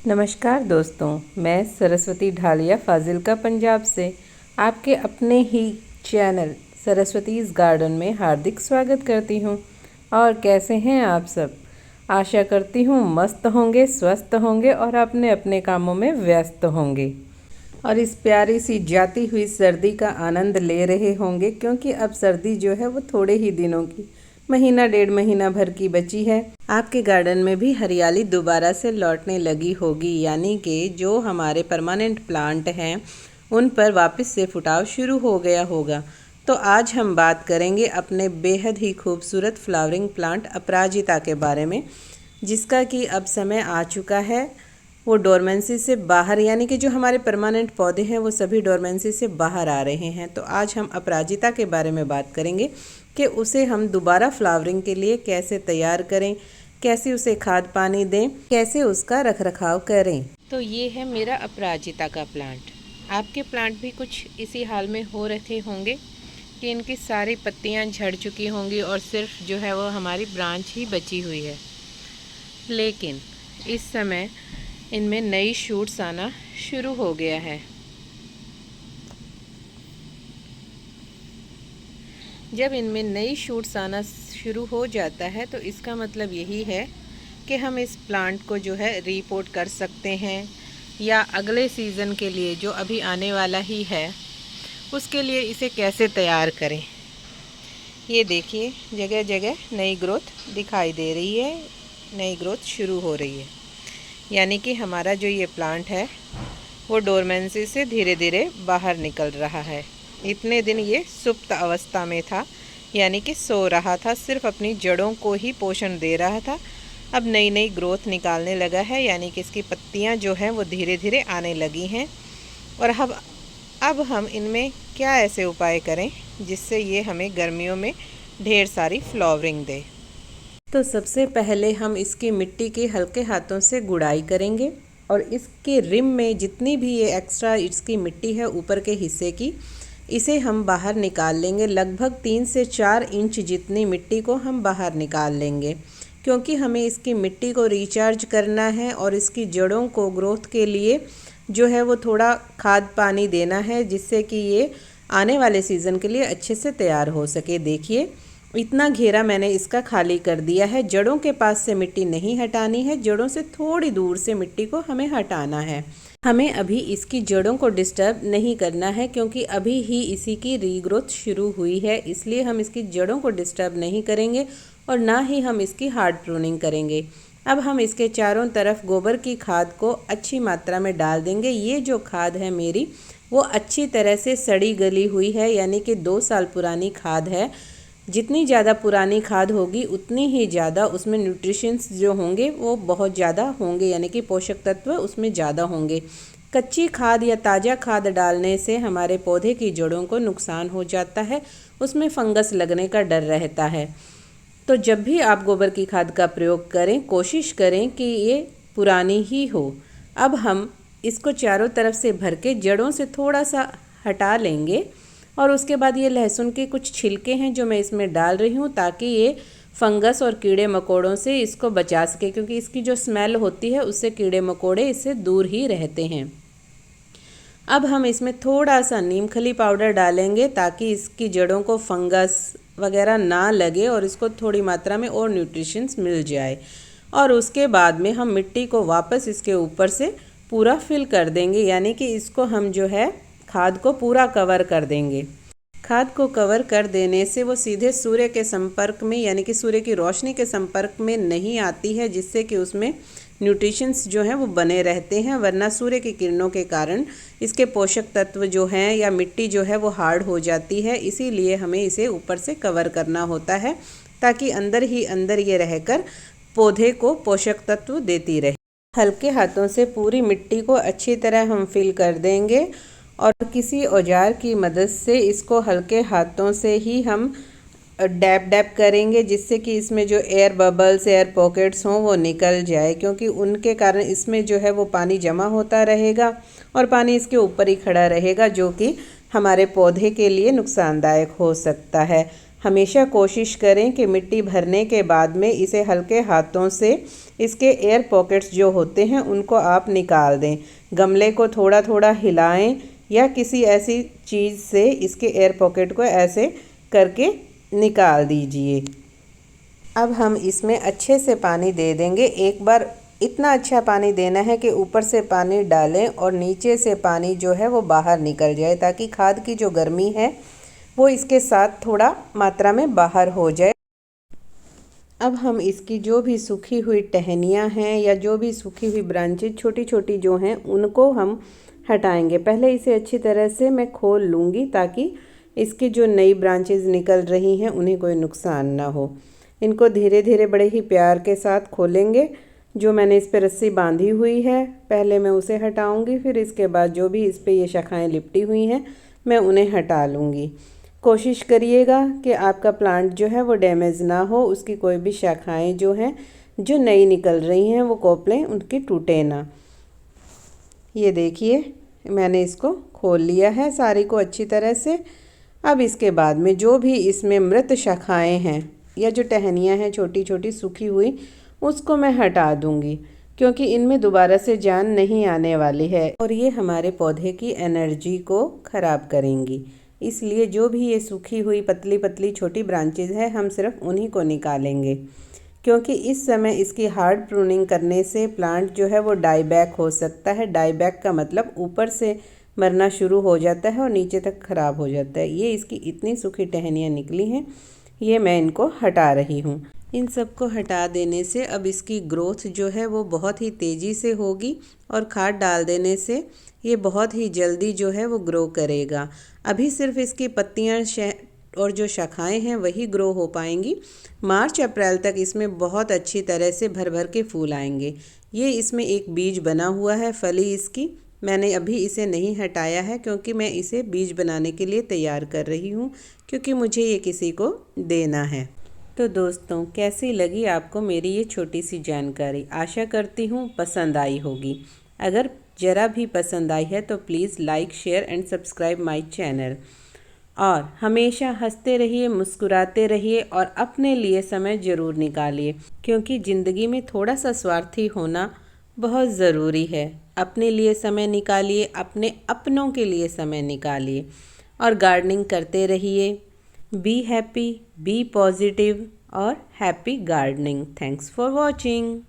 नमस्कार दोस्तों, मैं सरस्वती ढालिया फाजिल्का पंजाब से आपके अपने ही चैनल सरस्वतीज़ गार्डन में हार्दिक स्वागत करती हूँ। और कैसे हैं आप सब? आशा करती हूँ मस्त होंगे, स्वस्थ होंगे और अपने अपने कामों में व्यस्त होंगे और इस प्यारी सी जाती हुई सर्दी का आनंद ले रहे होंगे, क्योंकि अब सर्दी जो है वो थोड़े ही दिनों की, महीना डेढ़ महीना भर की बची है। आपके गार्डन में भी हरियाली दोबारा से लौटने लगी होगी, यानी कि जो हमारे परमानेंट प्लांट हैं उन पर वापस से फुटाव शुरू हो गया होगा। तो आज हम बात करेंगे अपने बेहद ही खूबसूरत फ्लावरिंग प्लांट अपराजिता के बारे में, जिसका कि अब समय आ चुका है वो डोरमेंसी से बाहर, यानी कि जो हमारे परमानेंट पौधे हैं वो सभी डोरमेंसी से बाहर आ रहे हैं। तो आज हम अपराजिता के बारे में बात करेंगे कि उसे हम दोबारा फ्लावरिंग के लिए कैसे तैयार करें, कैसे उसे खाद पानी दें, कैसे उसका रखरखाव करें। तो ये है मेरा अपराजिता का प्लांट। आपके प्लांट भी कुछ इसी हाल में हो रहे होंगे कि इनकी सारी पत्तियां झड़ चुकी होंगी और सिर्फ जो है वो हमारी ब्रांच ही बची हुई है। लेकिन इस समय इनमें नई शूट्स आना शुरू हो गया है। जब इनमें नई शूट्स आना शुरू हो जाता है तो इसका मतलब यही है कि हम इस प्लांट को जो है रीपोर्ट कर सकते हैं, या अगले सीज़न के लिए जो अभी आने वाला ही है उसके लिए इसे कैसे तैयार करें। ये देखिए, जगह जगह नई ग्रोथ दिखाई दे रही है, नई ग्रोथ शुरू हो रही है, यानी कि हमारा जो ये प्लांट है वो डोरमेंसी से धीरे धीरे बाहर निकल रहा है। इतने दिन ये सुप्त अवस्था में था, यानी कि सो रहा था, सिर्फ अपनी जड़ों को ही पोषण दे रहा था। अब नई नई ग्रोथ निकालने लगा है, यानी कि इसकी पत्तियां जो हैं वो धीरे धीरे आने लगी हैं। और अब हम इनमें क्या ऐसे उपाय करें जिससे ये हमें गर्मियों में ढेर सारी फ्लावरिंग दे। तो सबसे पहले हम इसकी मिट्टी की हल्के हाथों से गुड़ाई करेंगे और इसके रिम में जितनी भी ये एक्स्ट्रा इसकी मिट्टी है ऊपर के हिस्से की, इसे हम बाहर निकाल लेंगे। लगभग 3 से 4 इंच जितनी मिट्टी को हम बाहर निकाल लेंगे, क्योंकि हमें इसकी मिट्टी को रिचार्ज करना है और इसकी जड़ों को ग्रोथ के लिए जो है वो थोड़ा खाद पानी देना है, जिससे कि ये आने वाले सीज़न के लिए अच्छे से तैयार हो सके। देखिए, इतना घेरा मैंने इसका खाली कर दिया है। जड़ों के पास से मिट्टी नहीं हटानी है, जड़ों से थोड़ी दूर से मिट्टी को हमें हटाना है। हमें अभी इसकी जड़ों को डिस्टर्ब नहीं करना है, क्योंकि अभी ही इसी की रीग्रोथ शुरू हुई है, इसलिए हम इसकी जड़ों को डिस्टर्ब नहीं करेंगे और ना ही हम इसकी हार्ड प्रूनिंग करेंगे। अब हम इसके चारों तरफ गोबर की खाद को अच्छी मात्रा में डाल देंगे। ये जो खाद है मेरी वो अच्छी तरह से सड़ी गली हुई है, यानी कि 2 साल पुरानी खाद है। जितनी ज़्यादा पुरानी खाद होगी उतनी ही ज़्यादा उसमें न्यूट्रिशंस जो होंगे वो बहुत ज़्यादा होंगे, यानी कि पोषक तत्व उसमें ज़्यादा होंगे। कच्ची खाद या ताज़ा खाद डालने से हमारे पौधे की जड़ों को नुकसान हो जाता है, उसमें फंगस लगने का डर रहता है। तो जब भी आप गोबर की खाद का प्रयोग करें, कोशिश करें कि ये पुरानी ही हो। अब हम इसको चारों तरफ से भर के जड़ों से थोड़ा सा हटा लेंगे और उसके बाद ये लहसुन के कुछ छिलके हैं जो मैं इसमें डाल रही हूँ, ताकि ये फंगस और कीड़े मकोड़ों से इसको बचा सके, क्योंकि इसकी जो स्मेल होती है उससे कीड़े मकोड़े इससे दूर ही रहते हैं। अब हम इसमें थोड़ा सा नीम खली पाउडर डालेंगे, ताकि इसकी जड़ों को फंगस वगैरह ना लगे और इसको थोड़ी मात्रा में और न्यूट्रिशंस मिल जाए। और उसके बाद में हम मिट्टी को वापस इसके ऊपर से पूरा फिल कर देंगे, यानी कि इसको हम जो है खाद को पूरा कवर कर देंगे। खाद को कवर कर देने से वो सीधे सूर्य के संपर्क में, यानी कि सूर्य की रोशनी के संपर्क में नहीं आती है, जिससे कि उसमें न्यूट्रिशंस जो हैं वो बने रहते हैं। वरना सूर्य की किरणों के कारण इसके पोषक तत्व जो हैं या मिट्टी जो है वो हार्ड हो जाती है। इसीलिए हमें इसे ऊपर से कवर करना होता है, ताकि अंदर ही अंदर ये रहकर पौधे को पोषक तत्व देती रहे। हल्के हाथों से पूरी मिट्टी को अच्छी तरह हम फिल कर देंगे और किसी औजार की मदद से इसको हल्के हाथों से ही हम डैब डैब करेंगे, जिससे कि इसमें जो एयर बबल्स, एयर पॉकेट्स हों वो निकल जाए, क्योंकि उनके कारण इसमें जो है वो पानी जमा होता रहेगा और पानी इसके ऊपर ही खड़ा रहेगा, जो कि हमारे पौधे के लिए नुकसानदायक हो सकता है। हमेशा कोशिश करें कि मिट्टी भरने के बाद में इसे हल्के हाथों से इसके एयर पॉकेट्स जो होते हैं उनको आप निकाल दें। गमले को थोड़ा थोड़ा हिलाएं या किसी ऐसी चीज़ से इसके एयर पॉकेट को ऐसे करके निकाल दीजिए। अब हम इसमें अच्छे से पानी दे देंगे। एक बार इतना अच्छा पानी देना है कि ऊपर से पानी डालें और नीचे से पानी जो है वो बाहर निकल जाए, ताकि खाद की जो गर्मी है वो इसके साथ थोड़ा मात्रा में बाहर हो जाए। अब हम इसकी जो भी सूखी हुई टहनियाँ हैं या जो भी सूखी हुई ब्रांचेज छोटी छोटी जो हैं उनको हम हटाएंगे। पहले इसे अच्छी तरह से मैं खोल लूँगी ताकि इसकी जो नई ब्रांचेज निकल रही हैं उन्हें कोई नुकसान ना हो। इनको धीरे धीरे बड़े ही प्यार के साथ खोलेंगे। जो मैंने इस पर रस्सी बांधी हुई है पहले मैं उसे हटाऊँगी, फिर इसके बाद जो भी इस पर ये शाखाएँ लिपटी हुई हैं मैं उन्हें हटा लूँगी। कोशिश करिएगा कि आपका प्लांट जो है वो डैमेज ना हो, उसकी कोई भी शाखाएं जो हैं जो नई निकल रही हैं वो कोपलें उनकी टूटे ना। ये देखिए मैंने इसको खोल लिया है सारी को अच्छी तरह से। अब इसके बाद में जो भी इसमें मृत शाखाएं हैं या जो टहनियाँ हैं छोटी छोटी सूखी हुई उसको मैं हटा दूँगी, क्योंकि इनमें दोबारा से जान नहीं आने वाली है और ये हमारे पौधे की एनर्जी को ख़राब करेंगी। इसलिए जो भी ये सूखी हुई पतली पतली छोटी ब्रांचेज है हम सिर्फ उन्हीं को निकालेंगे, क्योंकि इस समय इसकी हार्ड प्रूनिंग करने से प्लांट जो है वो डाई बैक हो सकता है। डाई बैक का मतलब ऊपर से मरना शुरू हो जाता है और नीचे तक ख़राब हो जाता है। ये इसकी इतनी सूखी टहनियाँ निकली हैं, ये मैं इनको हटा रही हूँ। इन सबको हटा देने से अब इसकी ग्रोथ जो है वो बहुत ही तेज़ी से होगी और खाद डाल देने से ये बहुत ही जल्दी जो है वो ग्रो करेगा। अभी सिर्फ इसकी पत्तियाँ और जो शाखाएं हैं वही ग्रो हो पाएंगी। मार्च अप्रैल तक इसमें बहुत अच्छी तरह से भर भर के फूल आएंगे। ये इसमें एक बीज बना हुआ है फली इसकी, मैंने अभी इसे नहीं हटाया है क्योंकि मैं इसे बीज बनाने के लिए तैयार कर रही हूँ, क्योंकि मुझे ये किसी को देना है। तो दोस्तों कैसी लगी आपको मेरी ये छोटी सी जानकारी? आशा करती हूँ पसंद आई होगी। अगर ज़रा भी पसंद आई है तो please like share and subscribe my channel. और हमेशा हंसते रहिए, मुस्कुराते रहिए और अपने लिए समय ज़रूर निकालिए, क्योंकि ज़िंदगी में थोड़ा सा स्वार्थी होना बहुत ज़रूरी है। अपने लिए समय निकालिए, अपने अपनों के लिए समय निकालिए और गार्डनिंग करते रहिए। बी हैप्पी, बी पॉजिटिव और happy gardening. Thanks for watching.